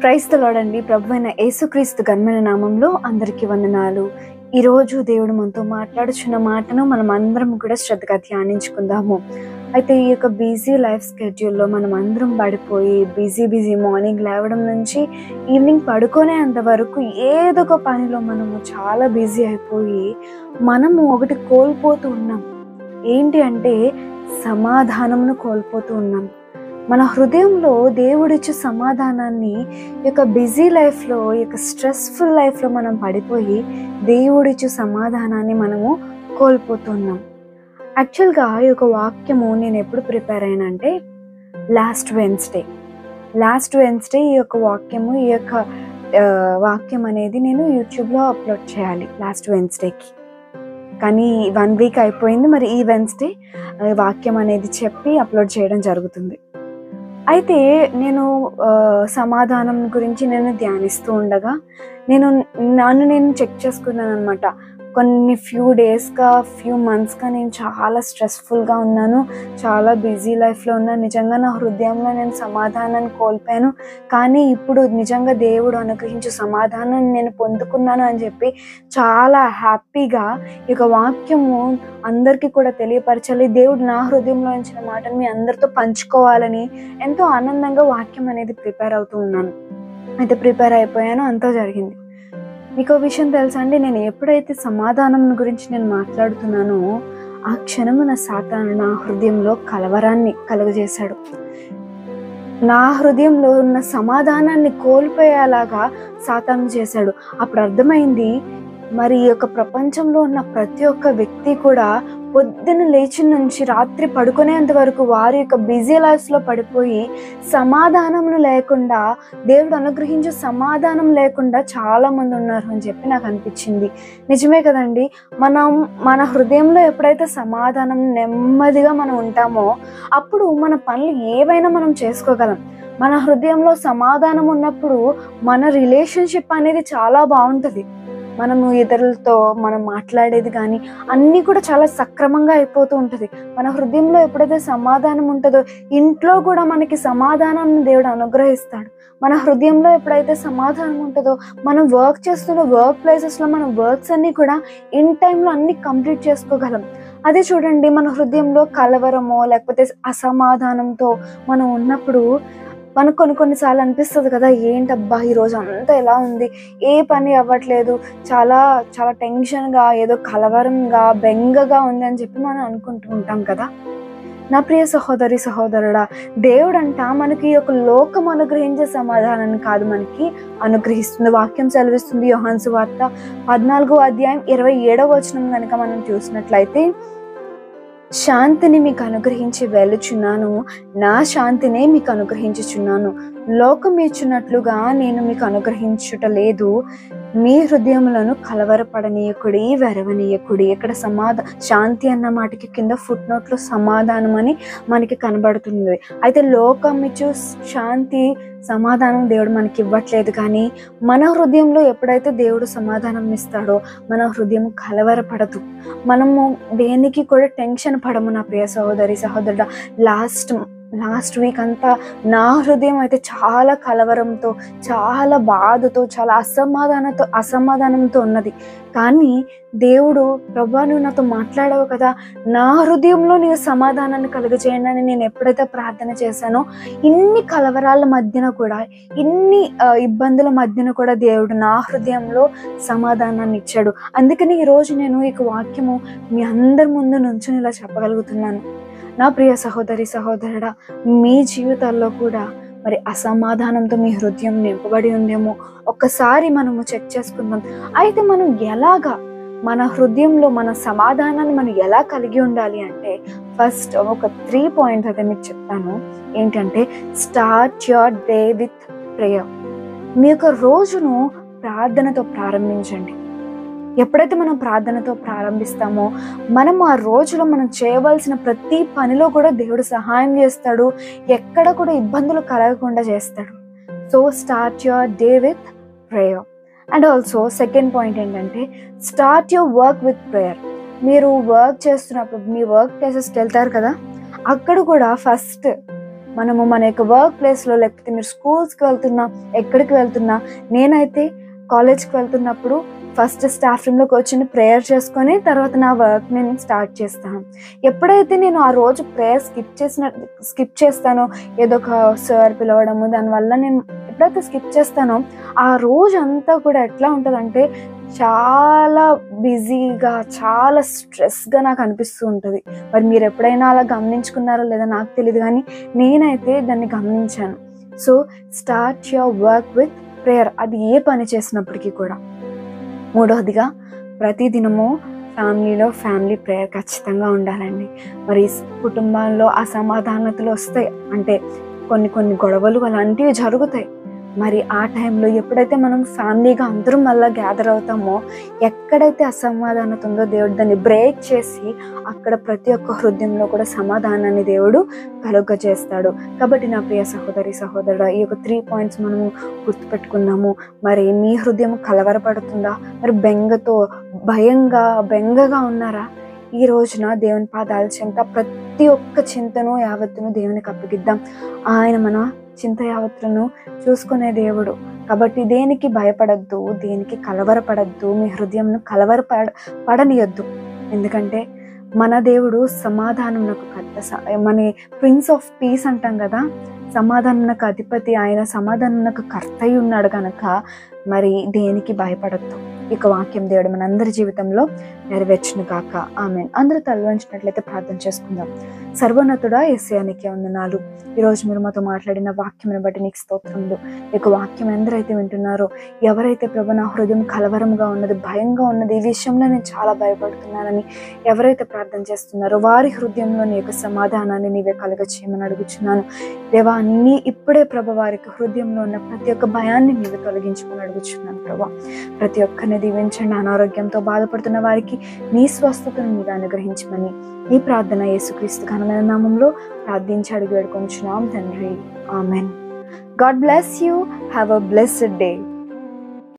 Praise the lord అండి. ప్రభువైన యేసుక్రీస్తు ఘనమైన నామంలో అందరికీ వందనాలు. ఈరోజు దేవుడు మనతో మాట్లాడుచున్న మాటను మనం అందరం కూడా శ్రద్ధగా ధ్యానించుకుందాము. అయితే ఈ యొక్క బిజీ లైఫ్ స్కెడ్యూల్లో మనం అందరం పడిపోయి బిజీ మార్నింగ్ లేవడం నుంచి ఈవినింగ్ పడుకునేంత వరకు ఏదో ఒక పనిలో మనము చాలా బిజీ అయిపోయి మనము ఒకటి కోల్పోతూ ఉన్నాం. ఏంటి అంటే సమాధానమును కోల్పోతూ ఉన్నాం. మన హృదయంలో దేవుడిచ్చే సమాధానాన్ని ఈ యొక్క బిజీ లైఫ్లో, ఈ యొక్క స్ట్రెస్ఫుల్ లైఫ్లో మనం పడిపోయి దేవుడిచ్చే సమాధానాన్ని మనము కోల్పోతున్నాం. యాక్చువల్గా ఈ యొక్క వాక్యము నేను ఎప్పుడు ప్రిపేర్ అయినంటే లాస్ట్ వెన్స్డే ఈ యొక్క వాక్యం అనేది నేను యూట్యూబ్లో అప్లోడ్ చేయాలి లాస్ట్ వెన్స్డేకి. కానీ 1 వీక్ అయిపోయింది. మరి ఈ వెన్స్డే వాక్యం అనేది చెప్పి అప్లోడ్ చేయడం జరుగుతుంది. అయితే నేను సమాధానం గురించి నేను ధ్యానిస్తూ ఉండగా నన్ను నేను చెక్ చేసుకున్నాను అనమాట. ఫ్యూ మంత్స్గా నేను చాలా స్ట్రెస్ఫుల్గా ఉన్నాను, చాలా బిజీ లైఫ్లో ఉన్నాను. నిజంగా నా హృదయంలో నేను సమాధానాన్ని కోల్పోయాను. కానీ ఇప్పుడు నిజంగా దేవుడు అనుగ్రహించే సమాధానాన్ని నేను పొందుకున్నాను అని చెప్పి చాలా హ్యాపీగా ఈ యొక్క వాక్యము అందరికీ కూడా తెలియపరచాలి, దేవుడు నా హృదయంలో ఉంచిన మాటను మీ అందరితో పంచుకోవాలని ఎంతో ఆనందంగా వాక్యం అనేది ప్రిపేర్ అవుతూ ఉన్నాను. అయితే ప్రిపేర్ అయిపోయాను, అంతా జరిగింది. మీకు విషయం తెలుసా అండి, నేను ఎప్పుడైతే సమాధానం గురించి నేను మాట్లాడుతున్నానో ఆ క్షణము సాతాను నా హృదయంలో కలవరాన్ని కలుగజేశాడు. నా హృదయంలో ఉన్న సమాధానాన్ని కోల్పోయేలాగా సాతాను చేశాడు. అప్పుడు అర్థమైంది, మరి ఈ యొక్క ప్రపంచంలో ఉన్న ప్రతి ఒక్క వ్యక్తి కూడా పొద్దున్న లేచి నుంచి రాత్రి పడుకునేంత వరకు వారి యొక్క బిజీ లైఫ్లో పడిపోయి సమాధానం లేకుండా, దేవుడు అనుగ్రహించే సమాధానం లేకుండా చాలా మంది ఉన్నారు అని చెప్పి నాకు అనిపించింది. నిజమే కదండి. మన హృదయంలో ఎప్పుడైతే సమాధానం నెమ్మదిగా మనం ఉంటామో అప్పుడు మన పనులు ఏవైనా మనం చేసుకోగలం. మన హృదయంలో సమాధానం ఉన్నప్పుడు మన రిలేషన్షిప్ అనేది చాలా బాగుంటుంది. మనము ఇతరులతో మనం మాట్లాడేది కానీ అన్నీ కూడా చాలా సక్రమంగా అయిపోతూ ఉంటుంది. మన హృదయంలో ఎప్పుడైతే సమాధానం ఉంటుందో ఇంట్లో కూడా మనకి సమాధానాన్ని దేవుడు అనుగ్రహిస్తాడు. మన హృదయంలో ఎప్పుడైతే సమాధానం ఉంటుందో మనం వర్క్ చేస్తున్న వర్క్ ప్లేసెస్లో మన వర్క్స్ అన్నీ కూడా ఇన్ టైంలో అన్నీ కంప్లీట్ చేసుకోగలం. అదే చూడండి, మన హృదయంలో కలవరమో లేకపోతే అసమాధానంతో మనం ఉన్నప్పుడు మనకు కొన్నిసార్లు అనిపిస్తుంది కదా, ఏంటబ్బా ఈరోజు అంతా ఎలా ఉంది, ఏ పని అవ్వట్లేదు, చాలా చాలా టెన్షన్గా, ఏదో కలవరంగా, బెంగగా ఉంది అని చెప్పి మనం అనుకుంటూ ఉంటాం కదా. నా ప్రియ సహోదరుడా, దేవుడంట మనకి ఒక లోకం అనుగ్రహించే సమాధానాన్ని కాదు మనకి అనుగ్రహిస్తుంది. వాక్యం సెలవిస్తుంది. యోహాను సువార్త 14:27 కనుక మనం చూసినట్లయితే, శాంతిని మీకు అనుగ్రహించి వెళ్ళుచున్నాను, నా శాంతినే మీకు అనుగ్రహించుచున్నాను, లోకం ఇచ్చినట్లుగా నేను మీకు అనుగ్రహించుట లేదు, మీ హృదయములను కలవరపడనీయకుడి, వెరవనీయకుడి. ఇక్కడ శాంతి అన్న మాటకి కింద ఫుట్ నోట్లో సమాధానం అని మనకి కనబడుతుంది. అయితే లోకం ఇచ్చు శాంతి సమాధానం దేవుడు మనకి ఇవ్వట్లేదు. కానీ మన హృదయంలో ఎప్పుడైతే దేవుడు సమాధానం ఇస్తాడో మన హృదయం కలవరపడదు, మనము దేనికి కూడా టెన్షన్ పడము. నా ప్రియ సహోదరుడా, లాస్ట్ వీక్ అంతా నా హృదయం అయితే చాలా కలవరంతో, చాలా బాధతో, చాలా అసమాధానంతో ఉన్నది. కానీ దేవుడు, ప్రభువా నువ్వు నాతో మాట్లాడవు కదా, నా హృదయంలో నీవు సమాధానాన్ని కలుగజేయండి అని నేను ఎప్పుడైతే ప్రార్థన చేశానో ఇన్ని కలవరాల మధ్యన కూడా, ఇన్ని ఇబ్బందుల మధ్యన కూడా దేవుడు నా హృదయంలో సమాధానాన్ని ఇచ్చాడు. అందుకని ఈరోజు నేను ఈ వాక్యము మీ అందరి ముందు నుంచుని ఇలా చెప్పగలుగుతున్నాను. నా ప్రియ సహోదరుడా, మీ జీవితాల్లో కూడా మరి అసమాధానంతో మీ హృదయం నింపబడి ఉందేమో ఒక్కసారి మనము చెక్ చేసుకుందాం. అయితే మనం ఎలాగా మన హృదయంలో మన సమాధానాన్ని మనం ఎలా కలిగి ఉండాలి అంటే, ఫస్ట్ ఒక 3 పాయింట్స్ అయితే మీకు చెప్తాను. ఏంటంటే, start your day with prayer. మీ యొక్క రోజును ప్రార్థనతో ప్రారంభించండి. ఎప్పుడైతే మనం ప్రార్థనతో ప్రారంభిస్తామో మనం ఆ రోజులో మనం చేయవలసిన ప్రతి పనిలో కూడా దేవుడు సహాయం చేస్తాడు, ఎక్కడ కూడా ఇబ్బందులు కలగకుండా చేస్తాడు. So start your day with prayer. And also second point ఏంటంటే, start your work with prayer. మీరు వర్క్ చేస్తున్నప్పుడు మీ వర్క్ ప్లేసెస్కి వెళ్తారు కదా, అక్కడ కూడా ఫస్ట్ మనము మన యొక్క వర్క్ ప్లేస్లో, లేకపోతే మీరు స్కూల్స్కి వెళ్తున్నా, ఎక్కడికి వెళ్తున్నా, నేనైతే కాలేజ్కి వెళ్తున్నప్పుడు ఫస్ట్ స్టాఫ్ రూమ్లోకి వచ్చి ప్రేయర్ చేసుకొని తర్వాత నా వర్క్ నేను స్టార్ట్ చేస్తాను. ఎప్పుడైతే నేను ఆ రోజు ప్రేయర్ స్కిప్ చేస్తానో, ఏదో ఒక సార్ పిలవడము, దానివల్ల నేను ఎప్పుడైతే స్కిప్ చేస్తానో ఆ రోజు అంతా కూడా ఎట్లా ఉంటుందంటే చాలా బిజీగా, చాలా స్ట్రెస్గా నాకు అనిపిస్తూ ఉంటుంది. మరి మీరు ఎప్పుడైనా అలా గమనించుకున్నారో లేదో నాకు తెలియదు, కానీ నేనైతే దాన్ని గమనించాను. So start your work with prayer, అది ఏ పని చేసినప్పటికీ కూడా. మూడవదిగా, ప్రతిదినము ఫ్యామిలీ ప్రేయర్ ఖచ్చితంగా ఉండాలండి. మరి కుటుంబాల్లో అసమాధానతలు వస్తాయి, అంటే కొన్ని గొడవలు అలాంటివి జరుగుతాయి. మరి ఆ టైంలో ఎప్పుడైతే మనం ఫ్యామిలీగా అందరం మళ్ళీ గ్యాదర్ అవుతామో, ఎక్కడైతే అసమాధానత ఉందో దేవుడు దాన్ని బ్రేక్ చేసి అక్కడ ప్రతి ఒక్క హృదయంలో కూడా సమాధానాన్ని దేవుడు కలుగజేస్తాడు. కాబట్టి నా ప్రియ సహోదరి సహోదరుడు, ఈ యొక్క 3 పాయింట్స్ మనము గుర్తుపెట్టుకుందాము. మరి మీ హృదయం కలవరపడుతుందా? మరి బెంగగా ఉన్నారా? ఈ రోజున దేవుని పాదాల చెంత ప్రతి ఒక్క చింతను యావత్తును దేవునికి అప్పగిద్దాం. ఆయన మన చింత యావత్తులను చూసుకునే దేవుడు. కాబట్టి దేనికి భయపడద్దు, దేనికి కలవరపడద్దు, మీ హృదయంను పడనియద్దు. ఎందుకంటే మన దేవుడు సమాధానమునకు మన ప్రిన్స్ ఆఫ్ పీస్ అంటాం కదా, సమాధానమునకు అధిపతి ఆయన, సమాధానమునకు కర్త అయి ఉన్నాడు కనుక మరి దేనికి భయపడద్దు. ఇక వాక్యం దేవుడు మనందరి జీవితంలో నెరవేర్చును గాక. ఆమేన్. అందరూ తలవంచినట్లయితే ప్రార్థన చేసుకుందాం. సర్వోన్నతుడా యేసయ్యా నీకే వందనాలు. ఈరోజు మీరు మాతో మాట్లాడిన వాక్యం బట్టి నీకు స్తోత్రములు. ఇక వాక్యం ఎందరైతే వింటున్నారో, ఎవరైతే ప్రభు నా హృదయం కలవరంగా ఉన్నది, భయంగా ఉన్నది, ఈ విషయంలో నేను చాలా భయపడుతున్నానని ఎవరైతే ప్రార్థన చేస్తున్నారో వారి హృదయంలో నీ యొక్క సమాధానాన్ని నీవే కలుగచేయమని అడుగుచున్నాను. దేవా, ఇప్పుడే ప్రభు వారికి హృదయంలో ఉన్న ప్రతి ఒక్క భయాన్ని నీవే తొలగించుకొని అడుగుచున్నాను. ప్రభా, ప్రతి ఒక్కరిని దీవించండి. అనారోగ్యంతో బాధపడుతున్న వారికి నీ స్వస్థతను నీవే అనుగ్రహించమని ఈ ప్రార్థన యేసుక్రీస్తు ఘనమైన నామంలో ప్రార్థించి అడిగి వేడుకొంచున్నాం తండ్రి. Amen. God bless you. Have a blessed day.